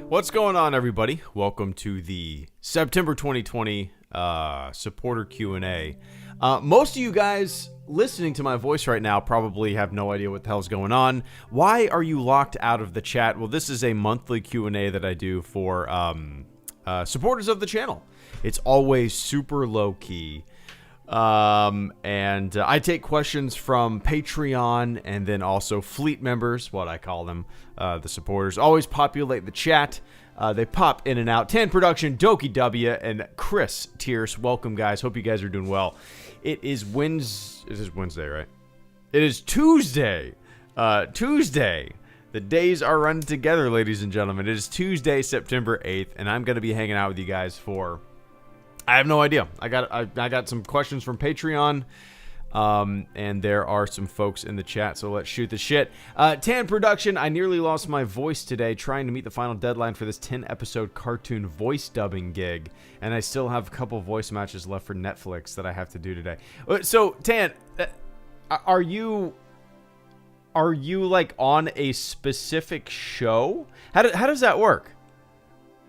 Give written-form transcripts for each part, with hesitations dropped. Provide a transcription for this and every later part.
What's going on, everybody? Welcome to the September 2020 supporter Q&A. Most of you guys listening to my voice right now probably have no idea what the hell's going on. Why are you locked out of the chat? Well, this is a monthly Q&A that I do for supporters of the channel. It's always super low-key. And I take questions from Patreon and then also fleet members, what I call them, the supporters. Always populate the chat. They pop in and out. Tan Production, Doki W, and Chris Tierce. Welcome, guys. Hope you guys are doing well. It is Wednesday, right? It is Tuesday. Tuesday. The days are running together, ladies and gentlemen. It is Tuesday, September 8th, and I'm going to be hanging out with you guys for... I have no idea. I got some questions from Patreon, and there are some folks in the chat, so let's shoot the shit. Tan Production, I nearly lost my voice today trying to meet the final deadline for this 10-episode cartoon voice dubbing gig, and I still have a couple voice matches left for Netflix that I have to do today. So, Tan, are you like on a specific show? How does that work?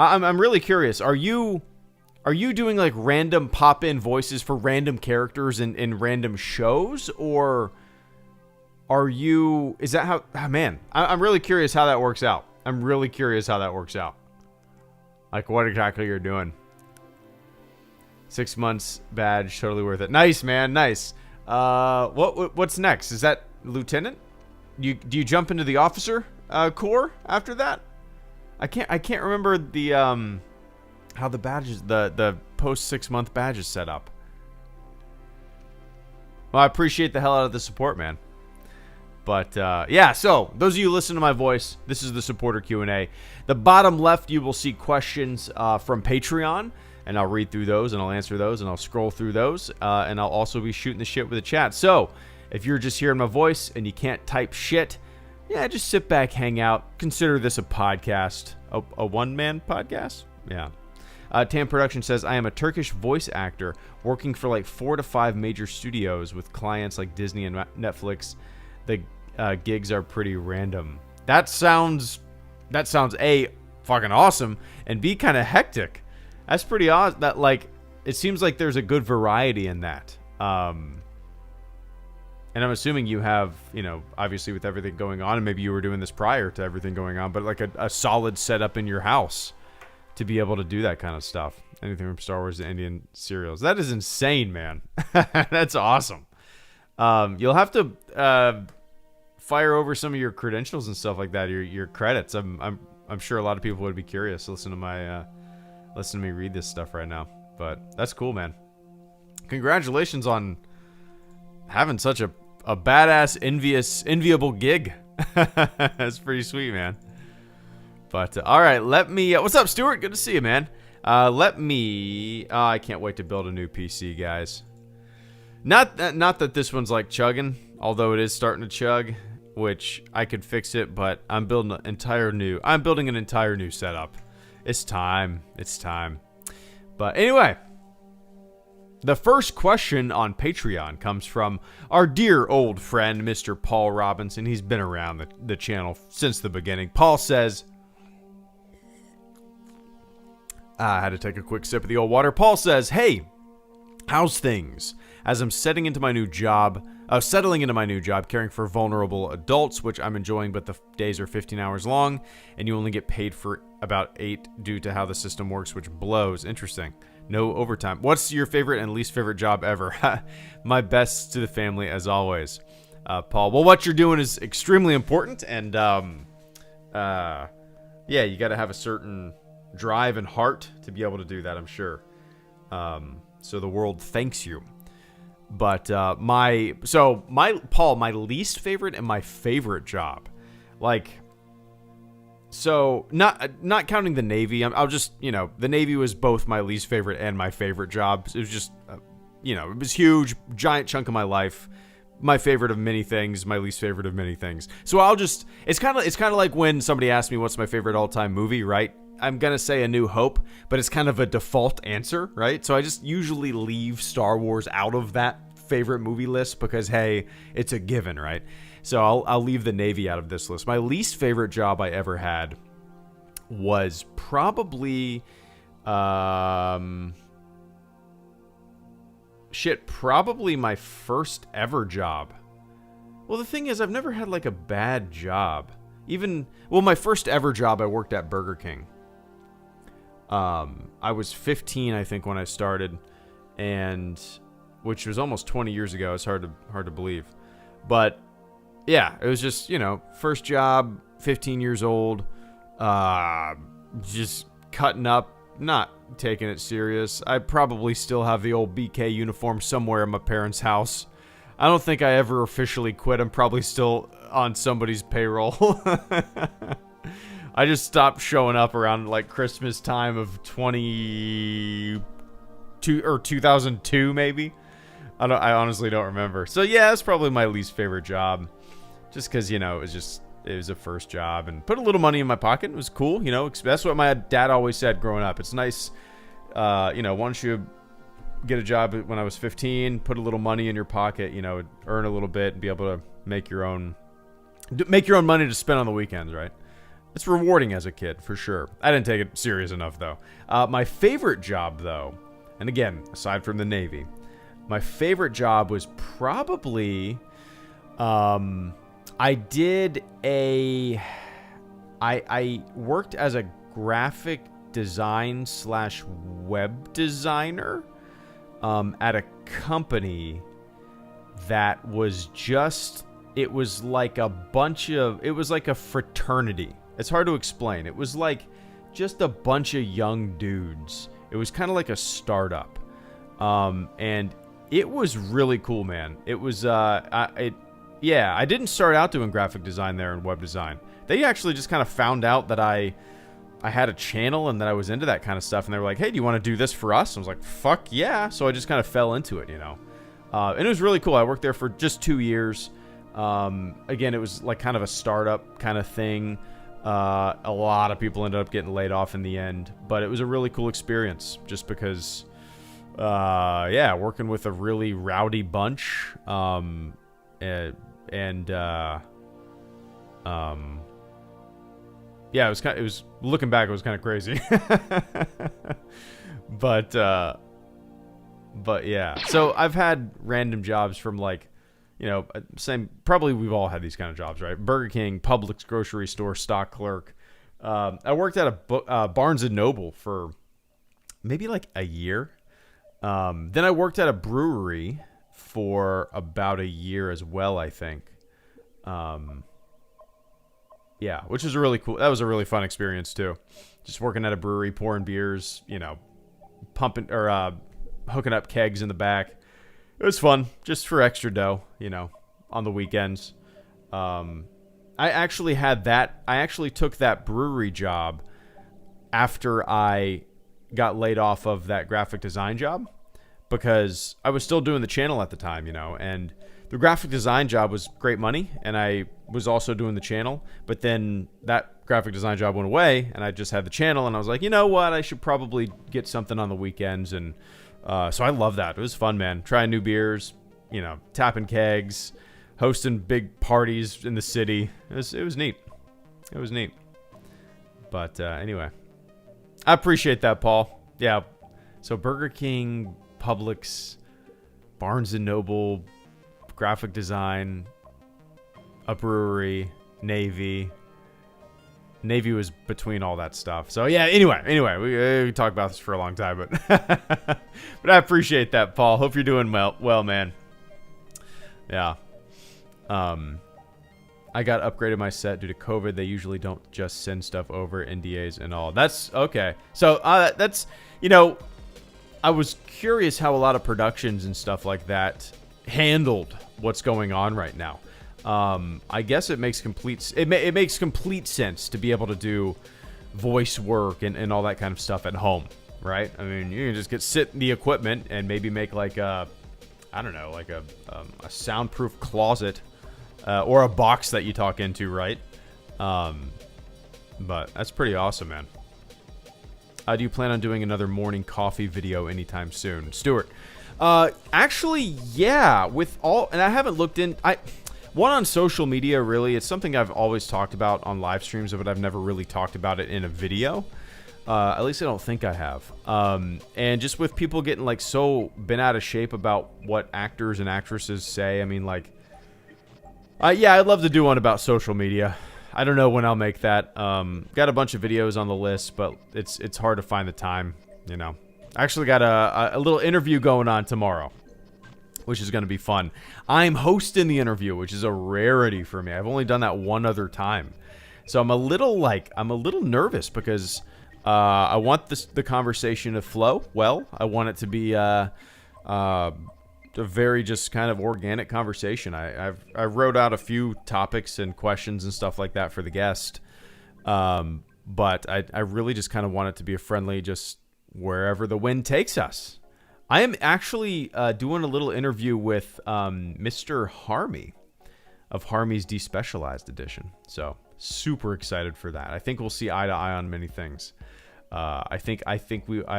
I'm really curious. Are you doing like random pop-in voices for random characters in random shows, or is that how, man, I'm really curious how that works out. Like what exactly you're doing. 6 months badge, totally worth it. Nice, man, nice. What's next? Is that lieutenant? Do you jump into the officer corps after that? I can't remember the how the badges, the post 6 month badge is set up. Well, I appreciate the hell out of the support, man. But yeah, so those of you who listen to my voice, this is the supporter Q&A. The bottom left, you will see questions from Patreon, and I'll read through those, and I'll answer those, and I'll scroll through those, and I'll also be shooting the shit with the chat. So if you're just hearing my voice and you can't type shit, yeah, just sit back, hang out. Consider this a podcast, a one-man podcast. Yeah. Tam Production says, I am a Turkish voice actor working for like 4 to 5 major studios with clients like Disney and Netflix. The gigs are pretty random. That sounds A, fucking awesome, and B, kind of hectic. That's pretty awesome. That, like, it seems like there's a good variety in that. And I'm assuming you have, you know, obviously with everything going on, and maybe you were doing this prior to everything going on, but like a solid setup in your house to be able to do that kind of stuff. Anything from Star Wars to Indian serials. That is insane, man. That's awesome. You'll have to fire over some of your credentials and stuff like that, your credits. I'm sure a lot of people would be curious to listen to me read this stuff right now. But that's cool, man. Congratulations on having such a badass, enviable gig. That's pretty sweet, man. But, all right, let me... what's up, Stuart? Good to see you, man. I can't wait to build a new PC, guys. Not that this one's, like, chugging, although it is starting to chug, which I could fix it, but I'm building an entire new setup. It's time. But anyway, the first question on Patreon comes from our dear old friend, Mr. Paul Robinson. He's been around the channel since the beginning. Paul says... I had to take a quick sip of the old water. Paul says, hey, how's things? As I'm settling into my new job, caring for vulnerable adults, which I'm enjoying, but the days are 15 hours long, and you only get paid for about 8 due to how the system works, which blows. Interesting. No overtime. What's your favorite and least favorite job ever? My best to the family, as always. Paul, well, what you're doing is extremely important, and, yeah, you got to have a certain... drive and heart to be able to do that, I'm sure. So the world thanks you. But my least favorite and my favorite job, like, so not counting the Navy. I'll just, you know, the Navy was both my least favorite and my favorite job. It was just, you know, it was huge, giant chunk of my life. My favorite of many things, my least favorite of many things. So it's kind of like when somebody asks me what's my favorite all-time movie, right? I'm going to say A New Hope, but it's kind of a default answer, right? So I just usually leave Star Wars out of that favorite movie list because, hey, it's a given, right? So I'll leave the Navy out of this list. My least favorite job I ever had was probably, probably my first ever job. Well, the thing is, I've never had like a bad job. My first ever job, I worked at Burger King. I was 15, I think, when I started, and which was almost 20 years ago. It's hard to believe, but yeah, it was just, first job, 15 years old, just cutting up, not taking it serious. I probably still have the old BK uniform somewhere in my parents' house. I don't think I ever officially quit. I'm probably still on somebody's payroll. I just stopped showing up around like Christmas time of 2002 maybe. I honestly don't remember. So yeah, that's probably my least favorite job, just because it was a first job and put a little money in my pocket. It was cool, That's what my dad always said growing up. It's nice, once you get a job when I was 15, put a little money in your pocket, earn a little bit and be able to make your own money to spend on the weekends, right? It's rewarding as a kid, for sure. I didn't take it serious enough, though. My favorite job, though, and again, aside from the Navy, my favorite job was probably, I worked as a graphic design / web designer at a company that was it was like a fraternity. It's hard to explain. It was like just a bunch of young dudes. It was kind of like a startup. And it was really cool, man. It was, I didn't start out doing graphic design there and web design. They actually just kind of found out that I had a channel and that I was into that kind of stuff. And they were like, hey, do you want to do this for us? I was like, fuck yeah. So I just kind of fell into it, and it was really cool. I worked there for just 2 years. Again, it was like kind of a startup kind of thing. A lot of people ended up getting laid off in the end, but it was a really cool experience just because, working with a really rowdy bunch, it was looking back, it was kind of crazy, but yeah, so I've had random jobs from like, probably we've all had these kind of jobs, right? Burger King, Publix grocery store, stock clerk. I worked at a Barnes & Noble for maybe like a year. Then I worked at a brewery for about a year as well, I think. Which was really cool. That was a really fun experience too. Just working at a brewery, pouring beers, pumping or hooking up kegs in the back. It was fun, just for extra dough, on the weekends. I actually took that brewery job after I got laid off of that graphic design job because I was still doing the channel at the time, and the graphic design job was great money, and I was also doing the channel, but then that graphic design job went away, and I just had the channel, and I was like, you know what, I should probably get something on the weekends, and so I love that. It was fun, man. Trying new beers, tapping kegs, hosting big parties in the city. It was neat. It was neat. But anyway, I appreciate that, Paul. Yeah. So Burger King, Publix, Barnes & Noble, graphic design, a brewery, Navy. Navy was between all that stuff. So yeah, anyway, we talked about this for a long time, but but I appreciate that, Paul. Hope you're doing well, man. Yeah. I got upgraded my set due to COVID. They usually don't just send stuff over, NDAs and all. That's okay. So that's, I was curious how a lot of productions and stuff like that handled what's going on right now. I guess it makes complete sense to be able to do voice work and all that kind of stuff at home, right? I mean, you can just sit in the equipment and maybe make like a soundproof closet or a box that you talk into, right? But that's pretty awesome, man. Do you plan on doing another morning coffee video anytime soon, Stuart? Actually, yeah. And I haven't looked in. One on social media, really. It's something I've always talked about on live streams, but I've never really talked about it in a video. At least I don't think I have. And just with people getting like so bent out of shape about what actors and actresses say. I mean, like, yeah, I'd love to do one about social media. I don't know when I'll make that. Got a bunch of videos on the list, but it's hard to find the time, you know. I actually got a little interview going on tomorrow, which is going to be fun. I'm hosting the interview, which is a rarity for me. I've only done that one other time. So I'm a little nervous because I want the conversation to flow well. I want it to be a very just kind of organic conversation. I wrote out a few topics and questions and stuff like that for the guest. But I really just kind of want it to be a friendly, just wherever the wind takes us. I am actually doing a little interview with Mr. Harmy of Harmy's Despecialized Edition. So super excited for that. I think we'll see eye to eye on many things. I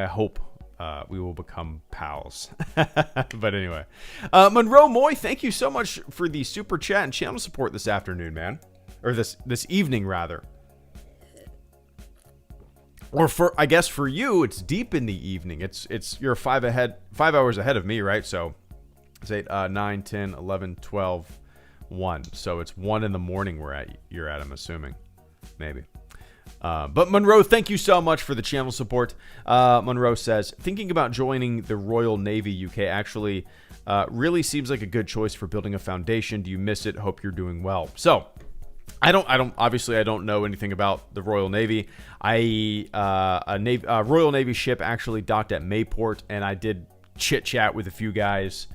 hope we will become pals. But anyway, Monroe Moy, thank you so much for the super chat and channel support this afternoon, man, or this evening rather. Or I guess for you, it's deep in the evening. You're 5 hours ahead of me, right? So it's 8, 9, 10, 11, 12, 1. So it's 1 in the morning you're at, I'm assuming. Maybe. But Monroe, thank you so much for the channel support. Monroe says, thinking about joining the Royal Navy UK actually really seems like a good choice for building a foundation. Do you miss it? Hope you're doing well. So I don't know anything about the Royal Navy. A Royal Navy ship actually docked at Mayport, and I did chit chat with a few guys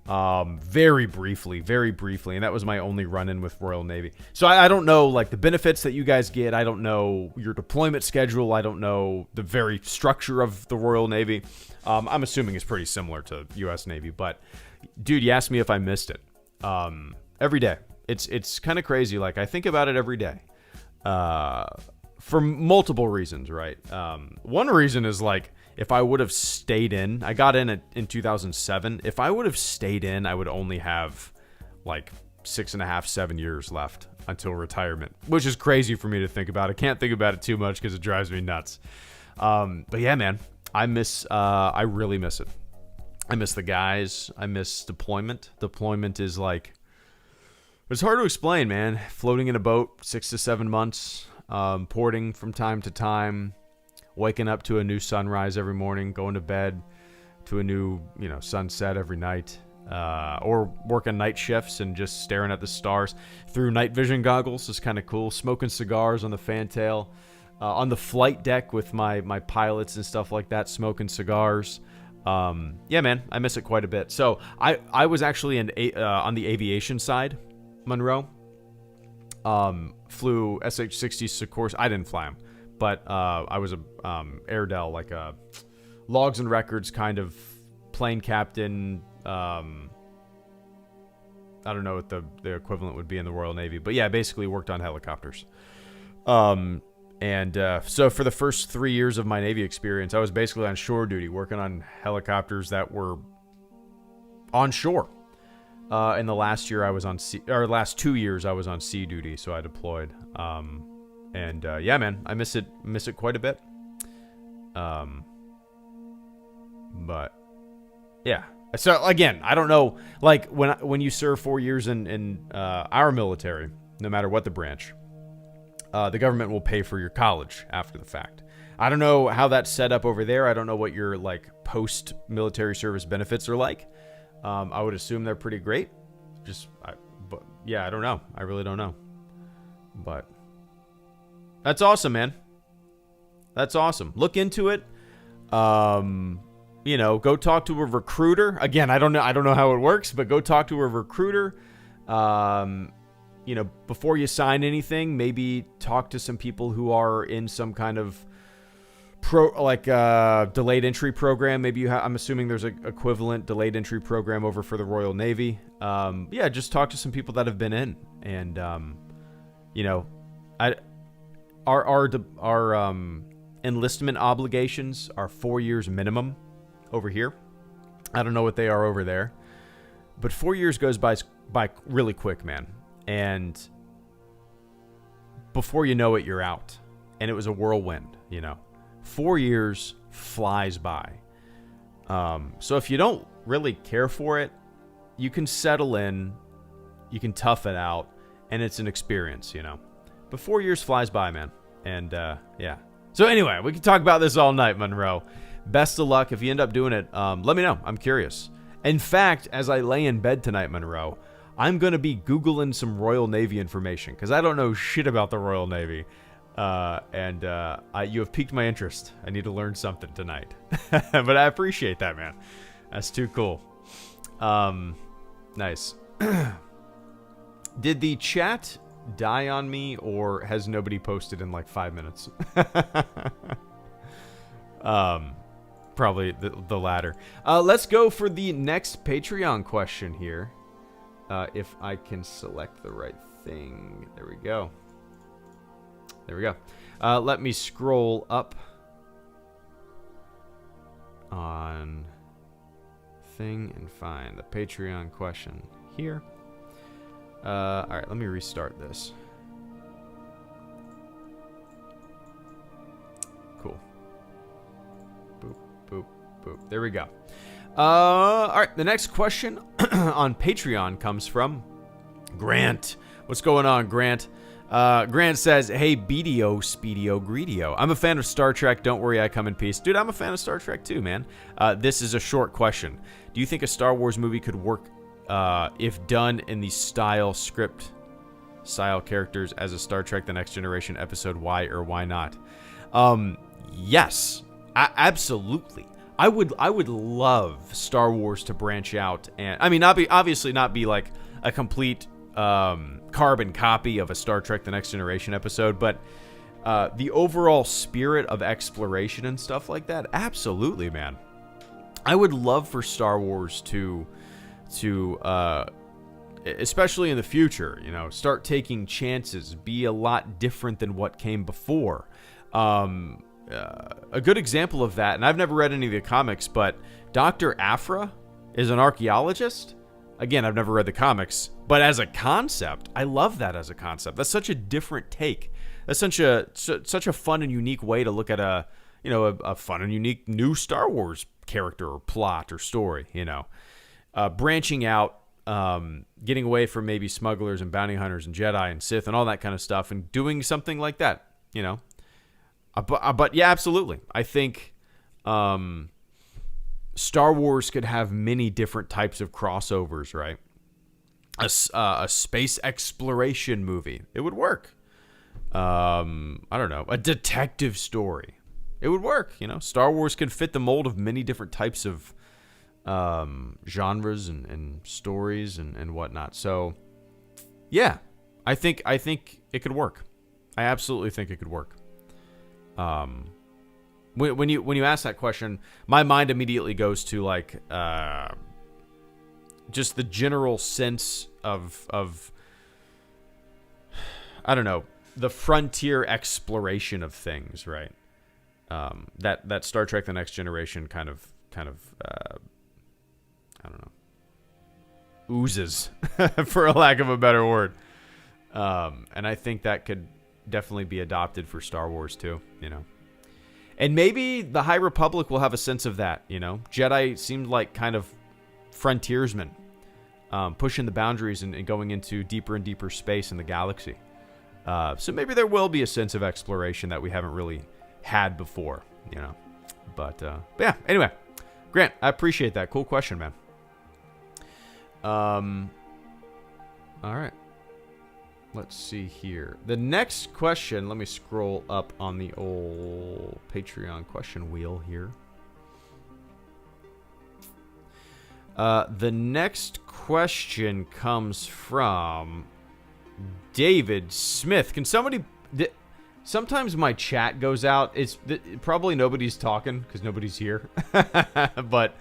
very briefly, and that was my only run-in with Royal Navy. So I don't know like the benefits that you guys get. I don't know your deployment schedule. I don't know the very structure of the Royal Navy. I'm assuming it's pretty similar to U.S. Navy, but dude, you asked me if I missed it. Every day. It's kind of crazy. Like I think about it every day, for multiple reasons, right? One reason is like if I would have stayed in, I got in 2007. If I would have stayed in, I would only have like 6.5, 7 years left until retirement, which is crazy for me to think about. I can't think about it too much because it drives me nuts. But yeah, man, I really miss it. I miss the guys. I miss deployment. Deployment is like, it's hard to explain, man. Floating in a boat 6 to 7 months, porting from time to time, waking up to a new sunrise every morning, going to bed to a new, sunset every night, or working night shifts and just staring at the stars through night vision goggles is kind of cool. Smoking cigars on the fantail, on the flight deck with my pilots and stuff like that, smoking cigars. Yeah, man, I miss it quite a bit. So I was actually on the aviation side. Monroe flew SH-60 Sikorsky. I didn't fly them, but I was a Airedale, like a logs and records kind of plane captain. I don't know what the equivalent would be in the Royal Navy, but yeah, basically worked on helicopters. So for the first 3 years of my Navy experience, I was basically on shore duty, working on helicopters that were on shore. In the last year I was on last 2 years I was on sea duty, so I deployed. Yeah, man, I miss it quite a bit. But yeah. So again, I don't know, like when you serve 4 years in our military, no matter what the branch, the government will pay for your college after the fact. I don't know how that's set up over there. I don't know what your like post-military service benefits are like. I would assume they're pretty great. But yeah, I don't know. I really don't know. But that's awesome, man. That's awesome. Look into it. Go talk to a recruiter. Again, I don't know how it works, but go talk to a recruiter. Before you sign anything, maybe talk to some people who are in some kind of delayed entry program. Maybe I'm assuming there's an equivalent delayed entry program over for the Royal Navy. Just talk to some people that have been in, and our enlistment obligations are 4 years minimum over here. I don't know what they are over there, but 4 years goes by really quick, man. And before you know it, you're out. And it was a whirlwind, 4 years flies by. So if you don't really care for it, you can settle in, you can tough it out, and it's an experience, But 4 years flies by, man. And, yeah. So anyway, we can talk about this all night, Monroe. Best of luck. If you end up doing it, let me know. I'm curious. In fact, as I lay in bed tonight, Monroe, I'm going to be Googling some Royal Navy information because I don't know shit about the Royal Navy. And you have piqued my interest. I need to learn something tonight. But I appreciate that, man. That's too cool. Nice. Did the chat die on me, or has nobody posted in like 5 minutes? Probably the latter. Let's go for the next Patreon question here. If I can select the right thing. There we go. There we go. Let me scroll up on thing and find the Patreon question here. All right, let me restart this. Cool. Boop, boop, boop. There we go. All right, the next question on Patreon comes from Grant. What's going on, Grant? Grant says, hey, BDO, Speedio, Greedio. I'm a fan of Star Trek. Don't worry, I come in peace. Dude, I'm a fan of Star Trek too, man. This is a short question. Do you think a Star Wars movie could work if done in the style characters as a Star Trek The Next Generation episode? Why or why not? Yes, absolutely. I would love Star Wars to branch out, and I mean, obviously not be like a complete carbon copy of a Star Trek The Next Generation episode, but the overall spirit of exploration and stuff like that, absolutely, man. I would love for Star Wars to especially in the future, start taking chances, be a lot different than what came before. A good example of that, and I've never read any of the comics, but Dr. Aphra is an archaeologist. Again, I've never read the comics, but as a concept, I love that as a concept. That's such a different take. That's such a fun and unique way to look at a fun and unique new Star Wars character or plot or story, branching out, getting away from maybe smugglers and bounty hunters and Jedi and Sith and all that kind of stuff and doing something like that, But yeah, absolutely. I think Star Wars could have many different types of crossovers, right? A space exploration movie. It would work. I don't know. A detective story. It would work. Star Wars could fit the mold of many different types of genres and stories and whatnot. So, yeah, I think it could work. I absolutely think it could work. When you ask that question, my mind immediately goes to like just the general sense of I don't know, the frontier exploration of things, right? That Star Trek: The Next Generation kind of I don't know, oozes for a lack of a better word. And I think that could definitely be adopted for Star Wars too, And maybe the High Republic will have a sense of that, Jedi seemed like kind of frontiersmen, pushing the boundaries and going into deeper and deeper space in the galaxy. So maybe there will be a sense of exploration that we haven't really had before, But yeah, anyway, Grant, I appreciate that. Cool question, man. All right. Let's see here. The next question, let me scroll up on the old Patreon question wheel here. The next question comes from David Smith. Can somebody... Sometimes my chat goes out. It's probably nobody's talking because nobody's here. But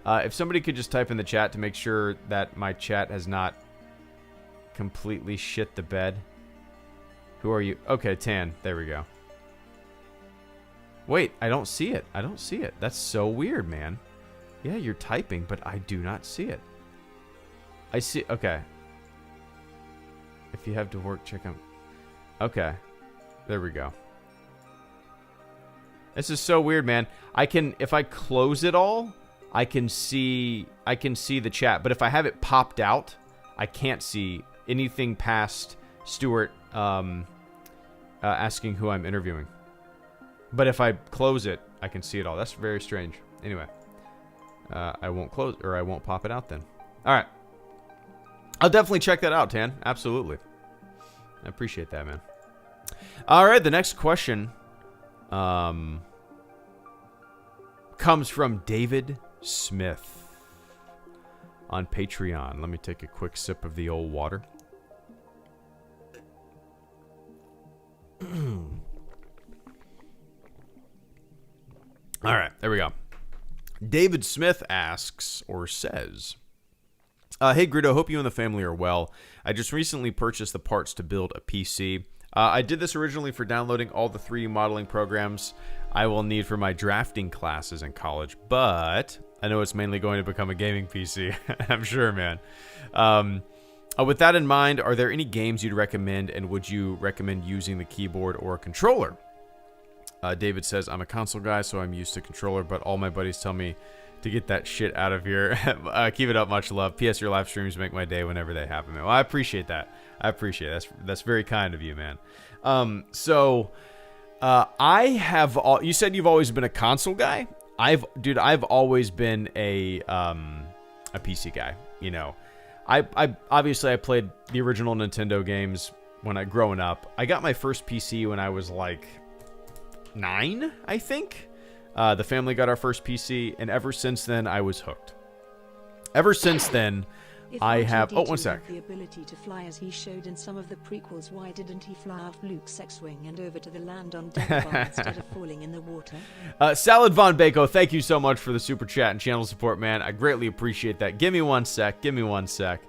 if somebody could just type in the chat to make sure that my chat has not completely shit the bed. Who are you? Okay, Tan. There we go. Wait, I don't see it. I don't see it. That's so weird, man. Yeah, you're typing, but I do not see it. I see... Okay. If you have to work, check them. Okay. There we go. This is so weird, man. If I close it all, I can see the chat. But if I have it popped out, I can't see anything past Stuart asking who I'm interviewing. But if I close it, I can see it all. That's very strange. Anyway, I won't close, or I won't pop it out then. All right. I'll definitely check that out, Tan. Absolutely. I appreciate that, man. All right, the next question comes from David Smith on Patreon. Let me take a quick sip of the old water. All right, there we go. David Smith asks, or says, hey, Greedo, hope you and the family are well. I just recently purchased the parts to build a PC. I did this originally for downloading all the 3D modeling programs I will need for my drafting classes in college, but I know it's mainly going to become a gaming PC. I'm sure, man. With that in mind, are there any games you'd recommend, and would you recommend using the keyboard or a controller? David says, I'm a console guy, so I'm used to controller, but all my buddies tell me to get that shit out of here. Keep it up, much love. P.S. Your live streams make my day whenever they happen. Well, I appreciate that. I appreciate it. That's very kind of you, man. I have you said you've always been a console guy. I've always been a PC guy. You know, I obviously I played the original Nintendo games when growing up. I got my first PC when I was like 9, I think. The family got our first PC, and ever since then, I was hooked. Ever since then, I have... Oh, one sec. The ability to fly as he showed in some of the prequels, why didn't he fly off Luke's X-Wing and over to the land on Dagobah instead of falling in the water? Salad Von Bako, thank you so much for the super chat and channel support, man. I greatly appreciate that. Give me one sec. Give me one sec.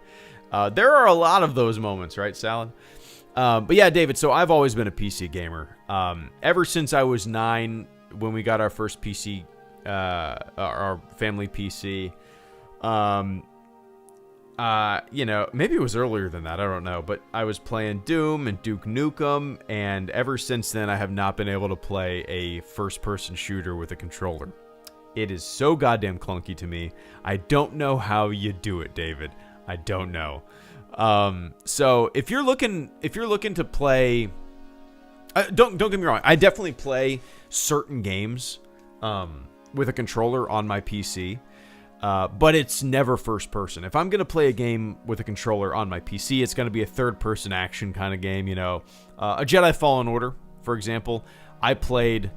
There are a lot of those moments, right, Salad? But yeah, David, so I've always been a PC gamer. Ever since I was 9... when we got our first PC, our family PC, you know, maybe it was earlier than that, I don't know, but I was playing Doom and Duke Nukem, and ever since then, I have not been able to play a first-person shooter with a controller. It is so goddamn clunky to me. I don't know how you do it, David. I don't know. So if you're looking to play, don't get me wrong, I definitely play certain games with a controller on my PC, but it's never first person. If I'm going to play a game with a controller on my PC, it's going to be a third person action kind of game, you know. A Jedi Fallen Order, for example. I played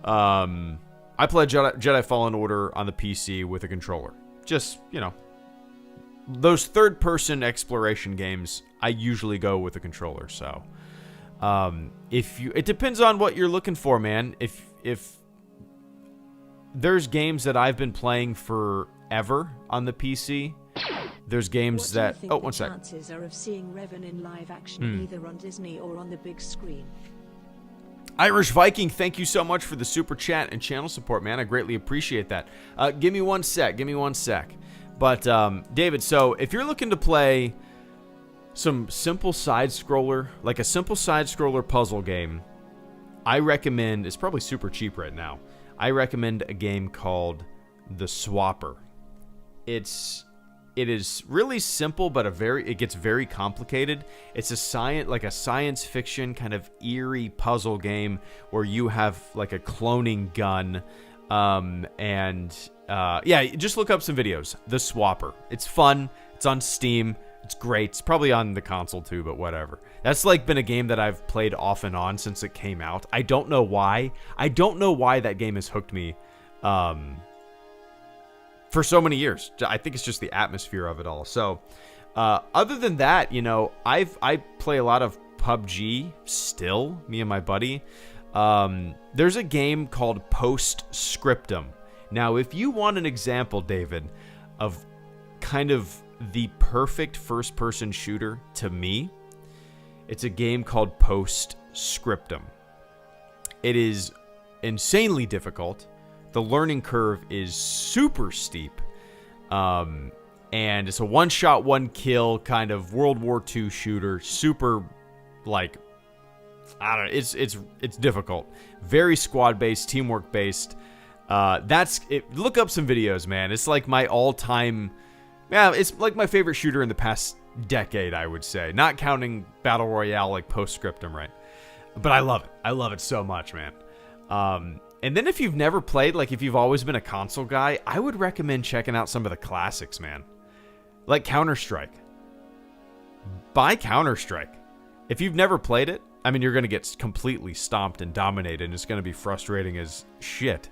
Jedi Fallen Order on the PC with a controller. Just, you know, those third person exploration games, I usually go with a controller, so... it depends on what you're looking for, man. If there's games that I've been playing forever on the PC, there's games that... Oh, one sec. What do you think the chances are of seeing Revan in live action either on Disney or on the big screen? Irish Viking, thank you so much for the super chat and channel support, man. I greatly appreciate that. Give me one sec. But, David, so if you're looking to play... some simple side-scroller, like a simple side-scroller puzzle game, I recommend, it's probably super cheap right now, I recommend a game called The Swapper. It is really simple, but it gets very complicated. It's a science fiction kind of eerie puzzle game where you have like a cloning gun, yeah, just look up some videos. The Swapper. It's fun. It's on Steam. It's great. It's probably on the console too, but whatever. That's like been a game that I've played off and on since it came out. I don't know why. I don't know why that game has hooked me for so many years. I think it's just the atmosphere of it all. So, other than that, you know, I play a lot of PUBG still, me and my buddy. There's a game called Postscriptum. Now, if you want an example, David, of kind of the perfect first-person shooter to me, it's a game called Postscriptum. It is insanely difficult. The learning curve is super steep. And it's a one-shot, one-kill kind of World War II shooter. Super, like, I don't know. It's difficult. Very squad-based, teamwork-based. That's it. Look up some videos, man. It's like my all-time... Yeah, it's like my favorite shooter in the past decade, I would say. Not counting Battle Royale like Postscriptum, right? But I love it. I love it so much, man. And then if you've never played, like if you've always been a console guy, I would recommend checking out some of the classics, man. Like Counter-Strike. Buy Counter-Strike. If you've never played it, I mean, you're going to get completely stomped and dominated, and it's going to be frustrating as shit.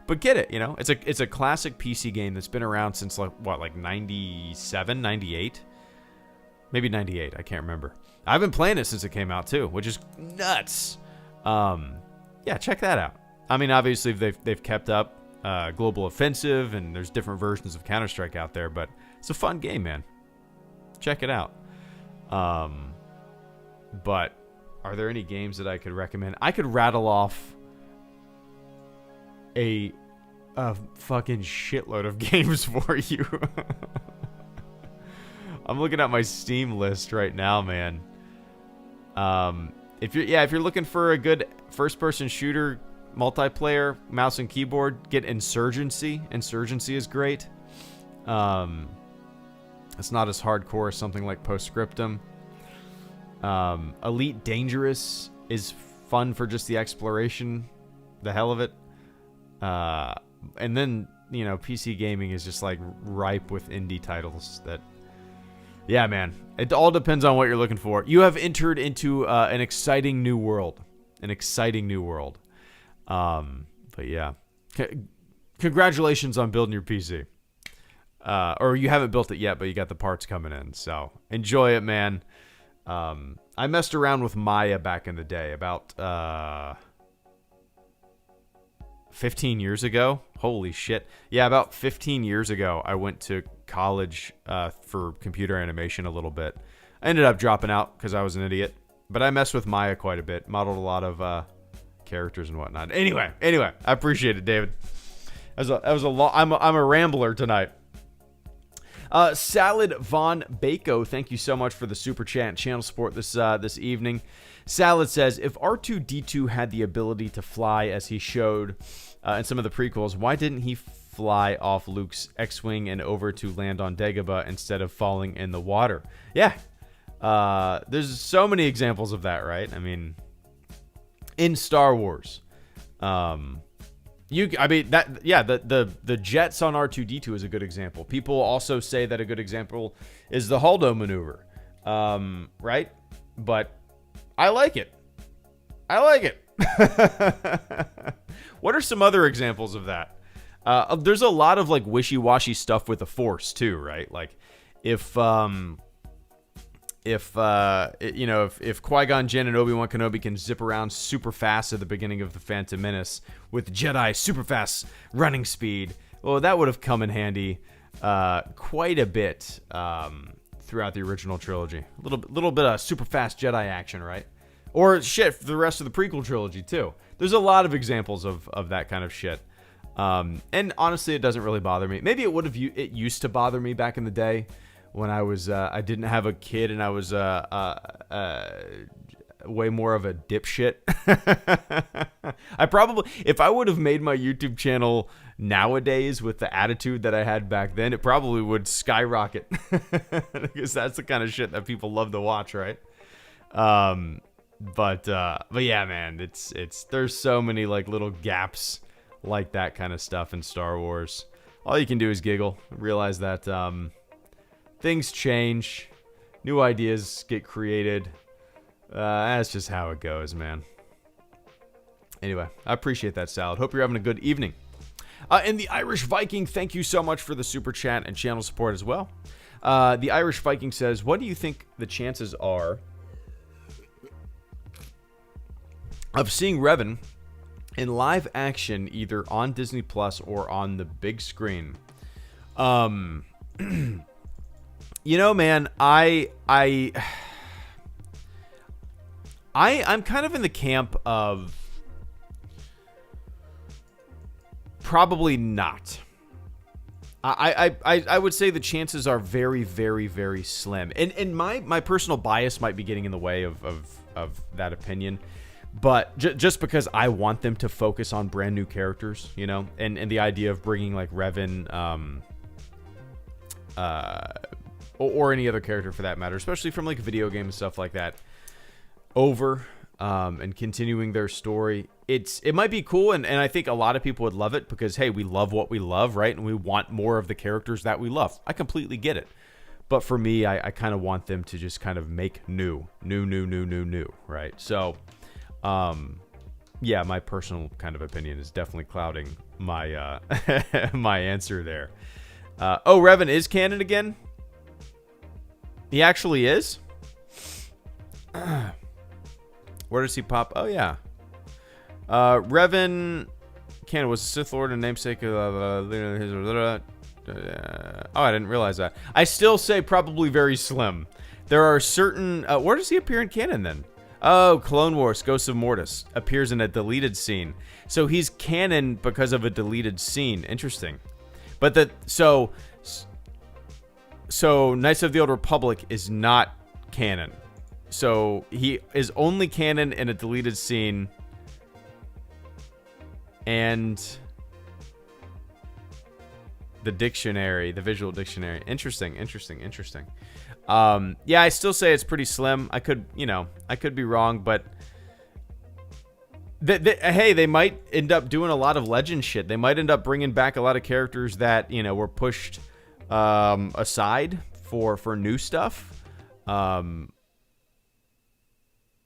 But get it, you know? It's a classic PC game that's been around since, like, what, like 97, 98? Maybe 98, I can't remember. I've been playing it since it came out, too, which is nuts. Yeah, check that out. I mean, obviously, they've kept up Global Offensive, and there's different versions of Counter-Strike out there, but it's a fun game, man. Check it out. But are there any games that I could recommend? I could rattle off a fucking shitload of games for you. I'm looking at my Steam list right now, man. If you're looking for a good first-person shooter multiplayer, mouse and keyboard, get Insurgency. Insurgency is great. It's not as hardcore as something like Postscriptum. Elite Dangerous is fun for just the exploration, the hell of it. And then, you know, PC gaming is just like ripe with indie titles that, yeah, man, it all depends on what you're looking for. You have entered into an exciting new world. An exciting new world. But yeah, congratulations on building your PC. Or you haven't built it yet, but you got the parts coming in. So enjoy it, man. I messed around with Maya back in the day, about 15 years ago. Holy shit. Yeah, about 15 years ago, I went to college for computer animation a little bit. I ended up dropping out because I was an idiot. But I messed with Maya quite a bit. Modeled a lot of characters and whatnot. Anyway, I appreciate it, David. That was a lot. I'm a rambler tonight. Salad Von Bako, thank you so much for the super chat and channel support this evening. Salad says, if R2-D2 had the ability to fly as he showed in some of the prequels, why didn't he fly off Luke's X-Wing and over to land on Dagobah instead of falling in the water? Yeah. There's so many examples of that, right? I mean, in Star Wars, the jets on R2-D2 is a good example. People also say that a good example is the Holdo maneuver, right? But I like it. What are some other examples of that? There's a lot of like wishy-washy stuff with the Force too, right? Like if Qui-Gon Jinn and Obi-Wan Kenobi can zip around super fast at the beginning of the Phantom Menace with Jedi super fast running speed, well, that would have come in handy quite a bit throughout the original trilogy. A little bit of super fast Jedi action, right? Or shit for the rest of the prequel trilogy too. There's a lot of examples of that kind of shit. And honestly, it doesn't really bother me. Maybe it used to bother me back in the day when I was I didn't have a kid and I was way more of a dipshit. If I would have made my YouTube channel nowadays with the attitude that I had back then, it probably would skyrocket. Because that's the kind of shit that people love to watch, right? But yeah, man, there's so many like little gaps like that kind of stuff in Star Wars. All you can do is giggle, realize that things change, new ideas get created. That's just how it goes, man. Anyway, I appreciate that, Salad. Hope you're having a good evening. And the Irish Viking, thank you so much for the super chat and channel support as well. The Irish Viking says, what do you think the chances are of seeing Revan in live action either on Disney Plus or on the big screen? You know, man, I'm kind of in the camp of probably not. I would say the chances are very, very, very slim. And my personal bias might be getting in the way of that opinion. But just because I want them to focus on brand new characters, you know, and the idea of bringing like Revan, or any other character for that matter, especially from like video game and stuff like that, over, and continuing their story. It might be cool, and I think a lot of people would love it because, hey, we love what we love, right? And we want more of the characters that we love. I completely get it. But for me, I kind of want them to just kind of make new, right? So, yeah, my personal kind of opinion is definitely clouding my my answer there. Oh, Revan is canon again? He actually is? Where does he pop? Oh, yeah. Revan canon was a Sith Lord and namesake of oh, I didn't realize that. I still say probably very slim. There are certain... where does he appear in canon then? Oh, Clone Wars, Ghost of Mortis appears in a deleted scene. So he's canon because of a deleted scene. Interesting. But so Knights of the Old Republic is not canon. So he is only canon in a deleted scene. And the dictionary, the visual dictionary. Interesting. Yeah, I still say it's pretty slim. I could be wrong, but hey, they might end up doing a lot of legend shit. They might end up bringing back a lot of characters that, you know, were pushed aside for new stuff.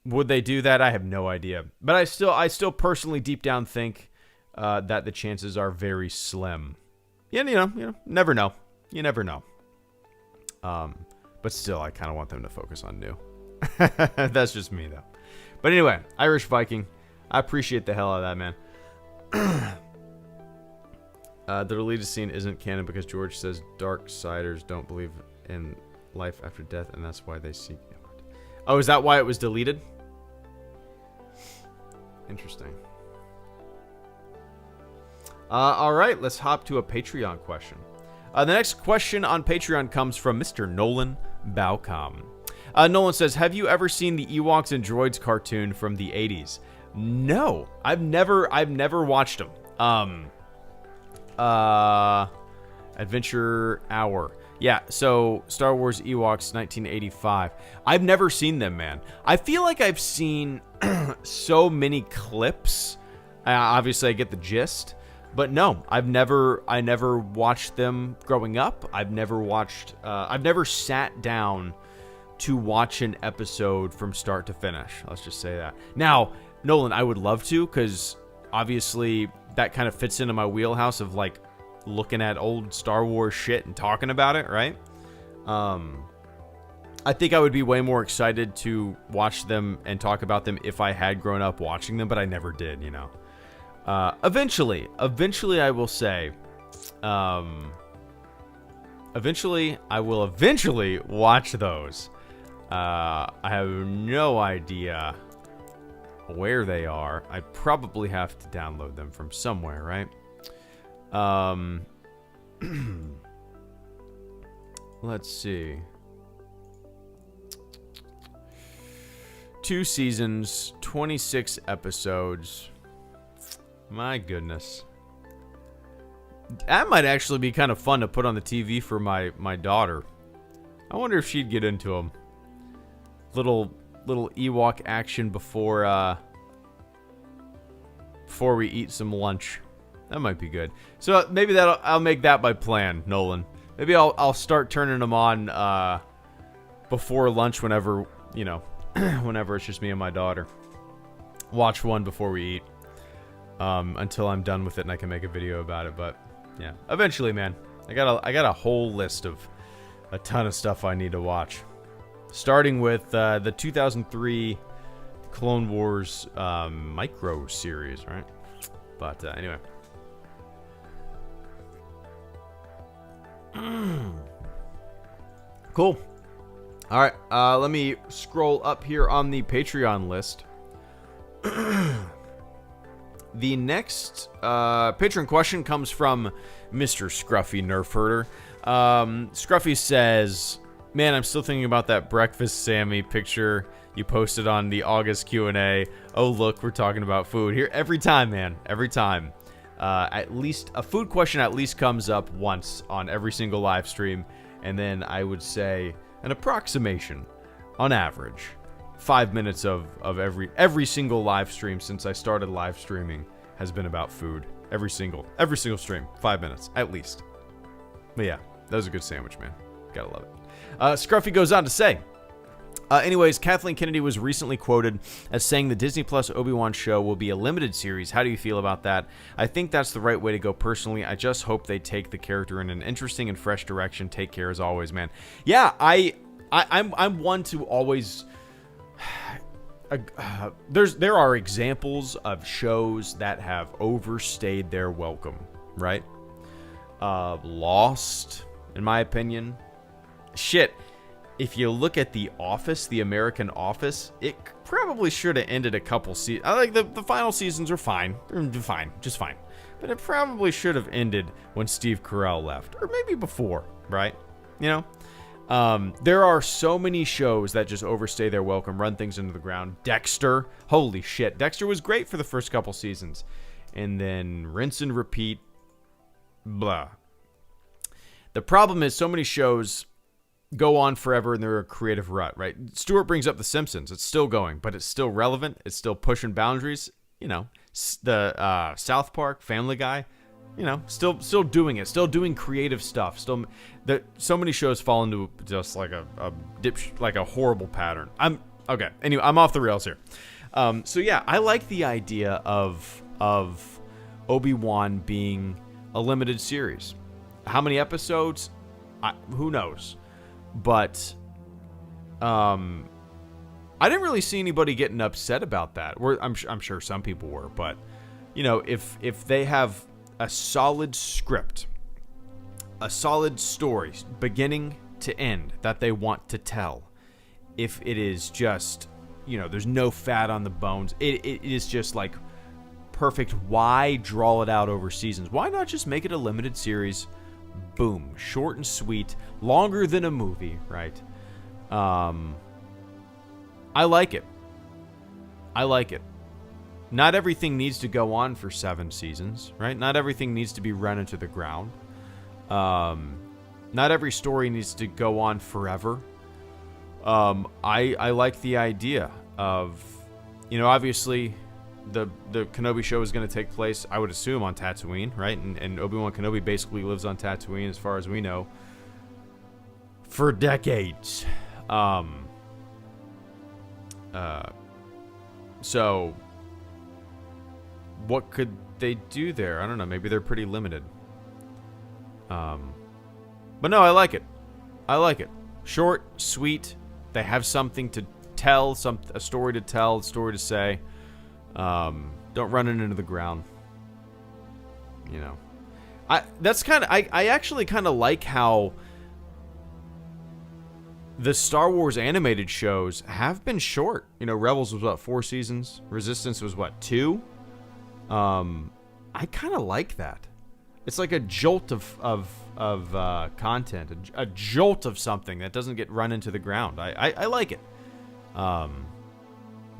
Would they do that? I have no idea. But I still personally deep down think that the chances are very slim. Yeah, you know, never know. You never know. But still, I kind of want them to focus on new. That's just me, though. But anyway, Irish Viking. I appreciate the hell out of that, man. The deleted scene isn't canon because George says Darksiders don't believe in life after death, and that's why they seek... Oh, is that why it was deleted? Interesting. All right, let's hop to a Patreon question. The next question on Patreon comes from Mr. Nolan Baucom. Nolan says, have you ever seen the Ewoks and Droids cartoon from the 80s? No, I've never watched them. Adventure Hour. Yeah, so Star Wars Ewoks 1985. I've never seen them, man. I feel like I've seen so many clips. Obviously, I get the gist. But no, I never watched them growing up. I've never sat down to watch an episode from start to finish. Let's just say that. Now, Nolan, I would love to, because obviously that kind of fits into my wheelhouse of like looking at old Star Wars shit and talking about it, right? I think I would be way more excited to watch them and talk about them if I had grown up watching them, but I never did, you know. Eventually I will say, eventually I will watch those. I have no idea where they are. I probably have to download them from somewhere, right? Let's see. 2 seasons, 26 episodes. My goodness. That might actually be kind of fun to put on the TV for my daughter. I wonder if she'd get into them. Little Ewok action before we eat some lunch. That might be good. So maybe I'll make that my plan, Nolan. Maybe I'll start turning them on before lunch whenever, you know, whenever it's just me and my daughter. Watch one before we eat. Until I'm done with it and I can make a video about it. But yeah, eventually, man. I got a whole list of a ton of stuff I need to watch. Starting with the 2003 Clone Wars micro series, right? But anyway. Cool. All right, let me scroll up here on the Patreon list. The next patron question comes from Mr. Scruffy Nerf Herder. Scruffy says, man, I'm still thinking about that Breakfast Sammy picture you posted on the August Q&A. Oh, look, we're talking about food here every time, man. Every time. At least a food question at least comes up once on every single live stream. And then I would say an approximation on average. 5 minutes of every single live stream since I started live streaming has been about food. Every single stream, 5 minutes at least. But yeah, that was a good sandwich, man. Gotta love it. Scruffy goes on to say, anyways, Kathleen Kennedy was recently quoted as saying the Disney Plus Obi-Wan show will be a limited series. How do you feel about that? I think that's the right way to go personally. I just hope they take the character in an interesting and fresh direction. Take care as always, man. Yeah, I'm one to always. There are examples of shows that have overstayed their welcome, right? Lost, in my opinion. Shit. If you look at The Office, the American Office, it probably should have ended a couple seasons. I like the final seasons are fine. They're fine, just fine. But it probably should have ended when Steve Carell left. Or maybe before, right? You know? There are so many shows that just overstay their welcome, run things into the ground. Dexter, holy shit. Dexter was great for the first couple seasons. And then rinse and repeat. Blah. The problem is so many shows go on forever and they're a creative rut, right? Stuart brings up The Simpsons. It's still going, but it's still relevant. It's still pushing boundaries. You know, the South Park, Family Guy, you know, still doing it. Still doing creative stuff. So many shows fall into just like a horrible pattern. Okay. Anyway, I'm off the rails here. So yeah, I like the idea of Obi-Wan being a limited series. How many episodes? Who knows? But I didn't really see anybody getting upset about that. I'm sure some people were, but you know, if they have a solid script, a solid story, beginning to end, that they want to tell, if it is just, you know, there's no fat on the bones, it is just like perfect. Why draw it out over seasons? Why not just make it a limited series? Boom, short and sweet, longer than a movie, right? I like it. Not everything needs to go on for 7 seasons, right? Not everything needs to be run into the ground. Not every story needs to go on forever. I like the idea of, you know, obviously the Kenobi show is going to take place, I would assume, on Tatooine, right? And Obi-Wan Kenobi basically lives on Tatooine, as far as we know, for decades. So what could they do there? I don't know. Maybe they're pretty limited. But no, I like it. Short, sweet. They have something to tell, a story to tell, a story to say. Don't run it into the ground. You know, I actually kind of like how the Star Wars animated shows have been short. You know, Rebels was 4 seasons. Resistance was 2. I kind of like that. It's like a jolt of content, a jolt of something that doesn't get run into the ground. I like it. But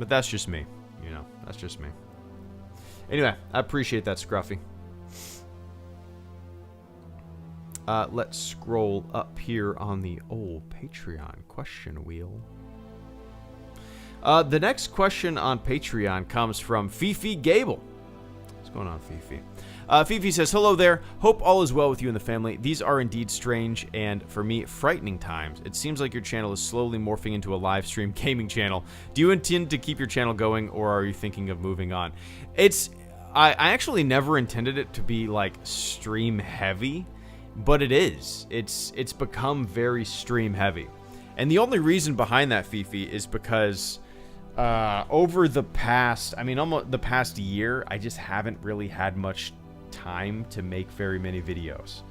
that's just me. You know, that's just me. Anyway, I appreciate that, Scruffy. Let's scroll up here on the old Patreon question wheel. The next question on Patreon comes from Fifi Gable. What's going on, Fifi? Fifi says, hello there. Hope all is well with you and the family. These are indeed strange and, for me, frightening times. It seems like your channel is slowly morphing into a live stream gaming channel. Do you intend to keep your channel going, or are you thinking of moving on? I actually never intended it to be, like, stream heavy, but it is. It's become very stream heavy. And the only reason behind that, Fifi, is because over the past, almost the past year, I just haven't really had much time to make very many videos.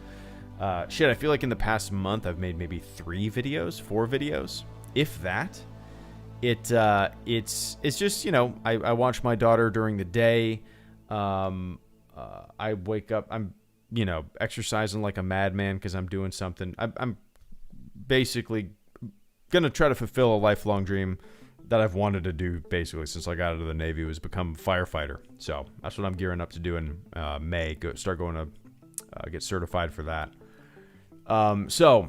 I feel like in the past month I've made maybe 4 videos, if that. It's just, you know, I watch my daughter during the day. I wake up, I'm, exercising like a madman because I'm doing something. I'm basically going to try to fulfill a lifelong dream that I've wanted to do basically since I got out of the Navy, was become a firefighter. So that's what I'm gearing up to do in May. Start going to get certified for that. So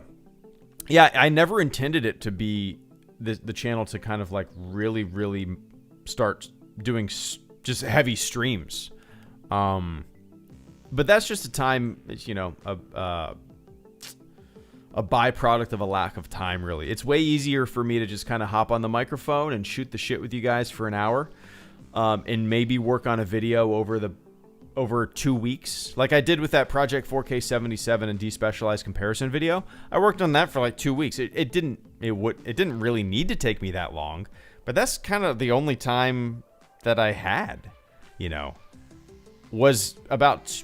yeah, I never intended it to be the channel to kind of like really, really start doing just heavy streams. But that's just a time, a byproduct of a lack of time, really. It's way easier for me to just kind of hop on the microphone and shoot the shit with you guys for an hour, and maybe work on a video over 2 weeks, like I did with that Project 4K77 and despecialized comparison video. I worked on that for like 2 weeks. It didn't really need to take me that long, but that's kind of the only time that I had, was about.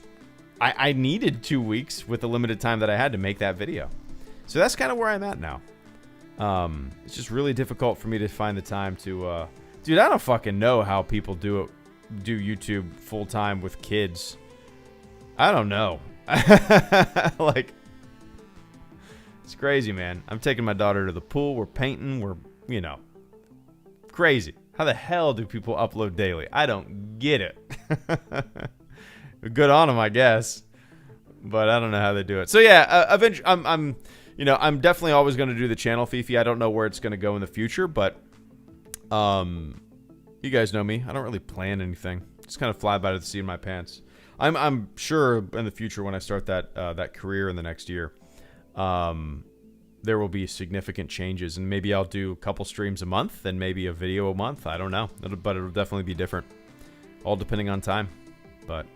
I needed 2 weeks with the limited time that I had to make that video. So that's kind of where I'm at now. It's just really difficult for me to find the time to... dude, I don't fucking know how people do YouTube full-time with kids. I don't know. Like, it's crazy, man. I'm taking my daughter to the pool. We're painting. We're, crazy. How the hell do people upload daily? I don't get it. Good on them, I guess. But I don't know how they do it. So yeah, eventually, I'm definitely always going to do the channel, Fifi. I don't know where it's going to go in the future, but you guys know me. I don't really plan anything. Just kind of fly by the seat of my pants. I'm sure in the future when I start that career in the next year, there will be significant changes, and maybe I'll do a couple streams a month and maybe a video a month. I don't know, but it'll definitely be different. All depending on time, but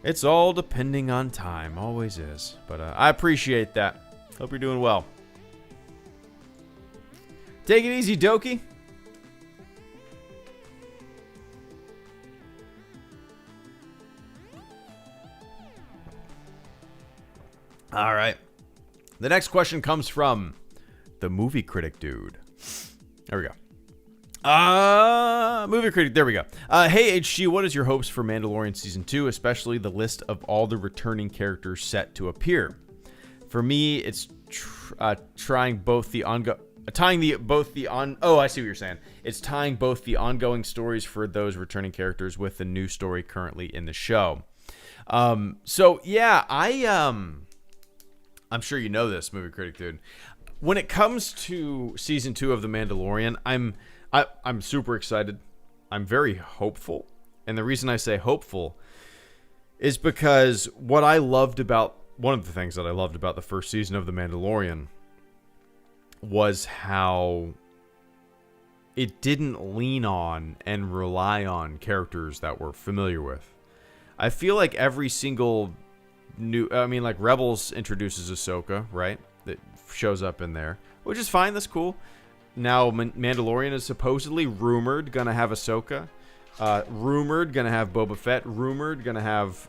it's all depending on time. Always is. But I appreciate that. Hope you're doing well. Take it easy, Doki. All right. The next question comes from the movie critic dude. There we go. Movie critic. There we go. Hey, HG, what is your hopes for Mandalorian Season 2, especially the list of all the returning characters set to appear? For me, it's tying both the ongoing stories for those returning characters with the new story currently in the show. So yeah, I'm sure you know this, movie critic dude. When it comes to Season 2 of The Mandalorian, I'm super excited. I'm very hopeful. And the reason I say hopeful is because one of the things that I loved about the first season of The Mandalorian was how it didn't lean on and rely on characters that we're familiar with. I feel like every single like Rebels introduces Ahsoka, right? That shows up in there, which is fine. That's cool. Now, Mandalorian is supposedly rumored gonna have Ahsoka. Rumored gonna have Boba Fett. Rumored gonna have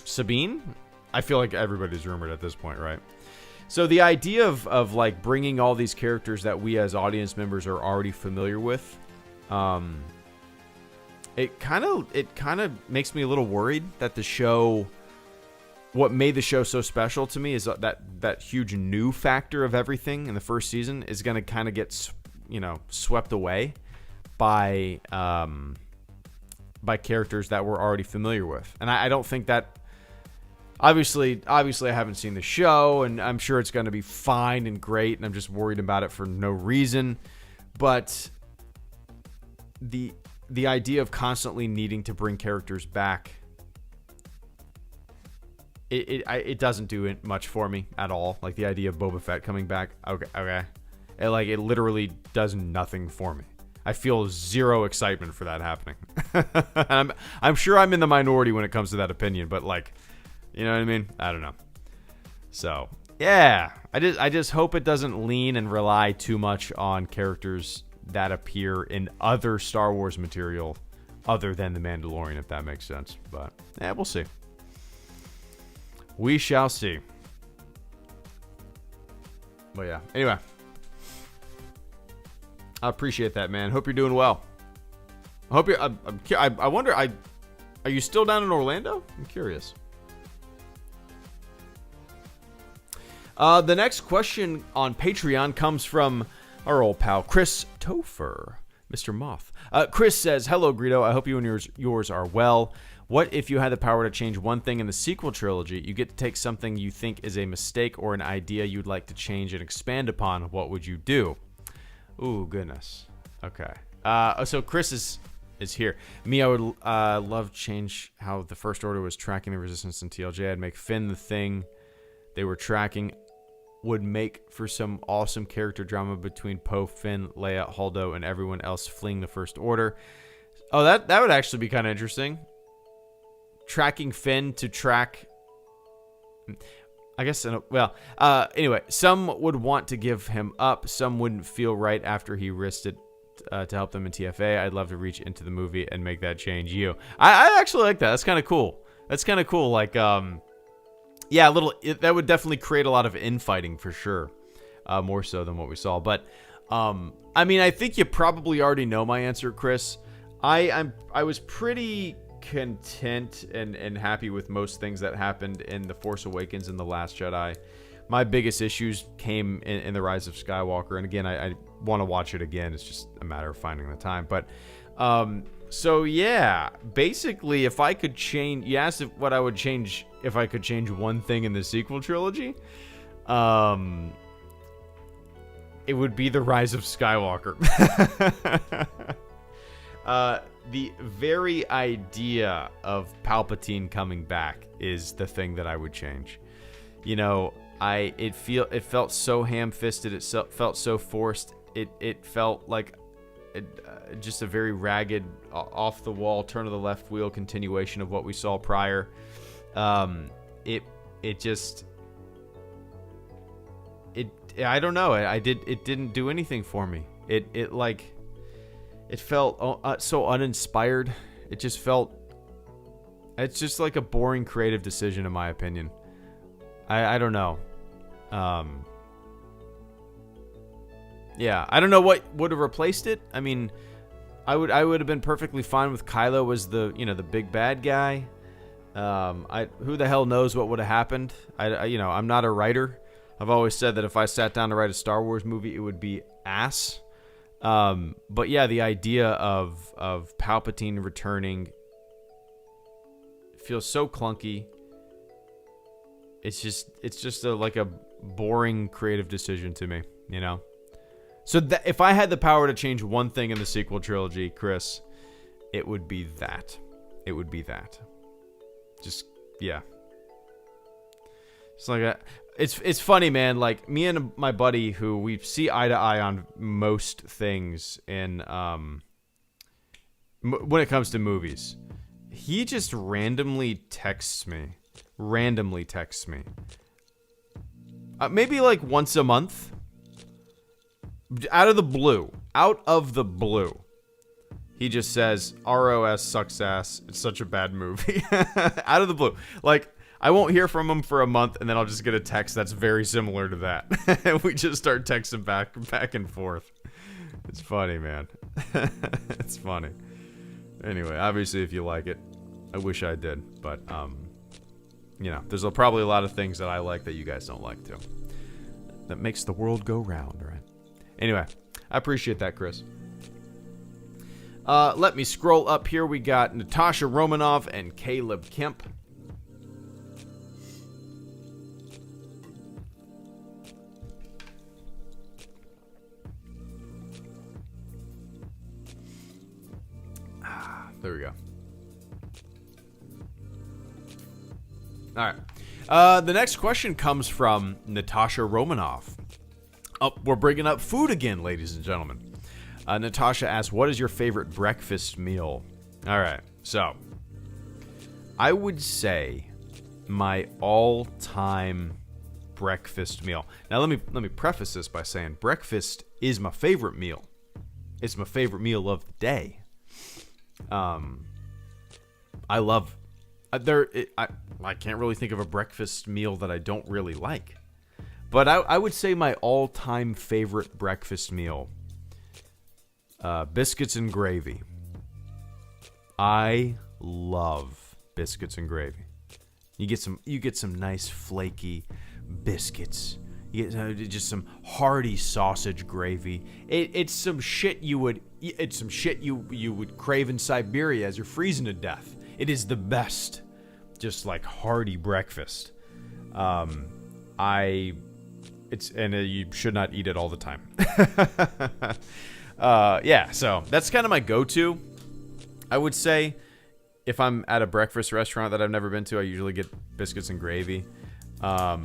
Sabine. I feel like everybody's rumored at this point, right? So the idea of like bringing all these characters that we as audience members are already familiar with, it kind of makes me a little worried that the show. What made the show so special to me is that huge new factor of everything in the first season is going to kind of get, swept away by characters that we're already familiar with. And I don't think that, obviously I haven't seen the show, and I'm sure it's going to be fine and great, and I'm just worried about it for no reason. But the idea of constantly needing to bring characters back, it doesn't do it much for me at all. Like the idea of Boba Fett coming back, okay. It literally does nothing for me. I feel zero excitement for that happening. I'm sure I'm in the minority when it comes to that opinion, but like, you know what I mean? I don't know. So yeah, I just hope it doesn't lean and rely too much on characters that appear in other Star Wars material other than The Mandalorian, if that makes sense. But yeah, we'll see. We shall see. But yeah, anyway. I appreciate that, man. Hope you're doing well. hope you're. I wonder. Are you still down in Orlando? I'm curious. The next question on Patreon comes from our old pal Chris Topher, Mr. Moth. Chris says, "Hello, Greedo. I hope you and yours are well. What if you had the power to change one thing in the sequel trilogy? You get to take something you think is a mistake or an idea you'd like to change and expand upon. What would you do?" Ooh, goodness. Okay. So Chris is here. Me, I would love to change how the First Order was tracking the Resistance in TLJ. I'd make Finn the thing they were tracking. Would make for some awesome character drama between Poe, Finn, Leia, Holdo, and everyone else fleeing the First Order. Oh, that would actually be kind of interesting. Tracking Finn to track... I guess, anyway, some would want to give him up. Some wouldn't feel right after he risked it to help them in TFA. I'd love to reach into the movie and make that change you. I actually like that. That's kind of cool. Like, yeah, that would definitely create a lot of infighting for sure. More so than what we saw. But, I mean, I think you probably already know my answer, Chris. I was pretty content and happy with most things that happened in The Force Awakens and The Last Jedi. My biggest issues came in The Rise of Skywalker, and again, I want to watch it again. It's just a matter of finding the time. But so yeah, basically, if I could change, you asked what I would change if I could change one thing in the sequel trilogy. It would be The Rise of Skywalker. The very idea of Palpatine coming back is the thing that I would change. You know, it felt so ham-fisted. It felt so forced. It felt like just a very ragged, off-the-wall, turn-of-the-left wheel continuation of what we saw prior. I don't know. It didn't do anything for me. It felt so uninspired. It's just like a boring creative decision in my opinion. I don't know. Yeah, I don't know what would have replaced it. I mean, I would have been perfectly fine with Kylo as the big bad guy. Who the hell knows what would have happened? I'm not a writer. I've always said that if I sat down to write a Star Wars movie, it would be ass. But yeah, the idea of Palpatine returning feels so clunky. It's just like a boring creative decision to me, you know? So if I had the power to change one thing in the sequel trilogy, Chris, it would be that. It would be that. Just, yeah. It's like it's funny, man. Like, me and my buddy, who we see eye to eye on most things in when it comes to movies, he just randomly texts me. Maybe like once a month. Out of the blue. He just says, ROS sucks ass. It's such a bad movie. Out of the blue. Like, I won't hear from him for a month, and then I'll just get a text that's very similar to that. And we just start texting back and forth. It's funny, man. It's funny. Anyway, obviously, if you like it, I wish I did. But, there's probably a lot of things that I like that you guys don't like, too. That makes the world go round, right? Anyway, I appreciate that, Chris. Let me scroll up here. We got Natasha Romanoff and Caleb Kemp. There we go. All right. The next question comes from Natasha Romanoff. Oh, we're bringing up food again, ladies and gentlemen. Natasha asks, what is your favorite breakfast meal? All right. So, I would say my all-time breakfast meal. Now, let me preface this by saying breakfast is my favorite meal. It's my favorite meal of the day. I love I can't really think of a breakfast meal that I don't really like, but I would say my all-time favorite breakfast meal, biscuits and gravy. I love biscuits and gravy. You get some nice flaky biscuits. You get just some hearty sausage gravy. It's some shit you would crave in Siberia as you're freezing to death. It is the best, just like hearty breakfast. You should not eat it all the time. Yeah, so that's kind of my go-to. I would say if I'm at a breakfast restaurant that I've never been to, I usually get biscuits and gravy. I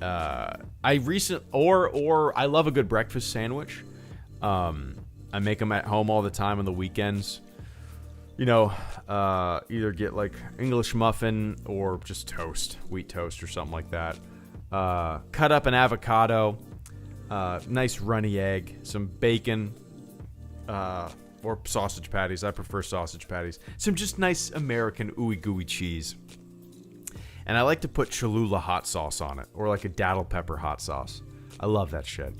love a good breakfast sandwich. I make them at home all the time on the weekends. Either get like English muffin or just toast, wheat toast or something like that. Cut up an avocado, nice runny egg, some bacon, or sausage patties. I prefer sausage patties. Some just nice American ooey gooey cheese. And I like to put Cholula hot sauce on it, or like a daddle pepper hot sauce. I love that shit.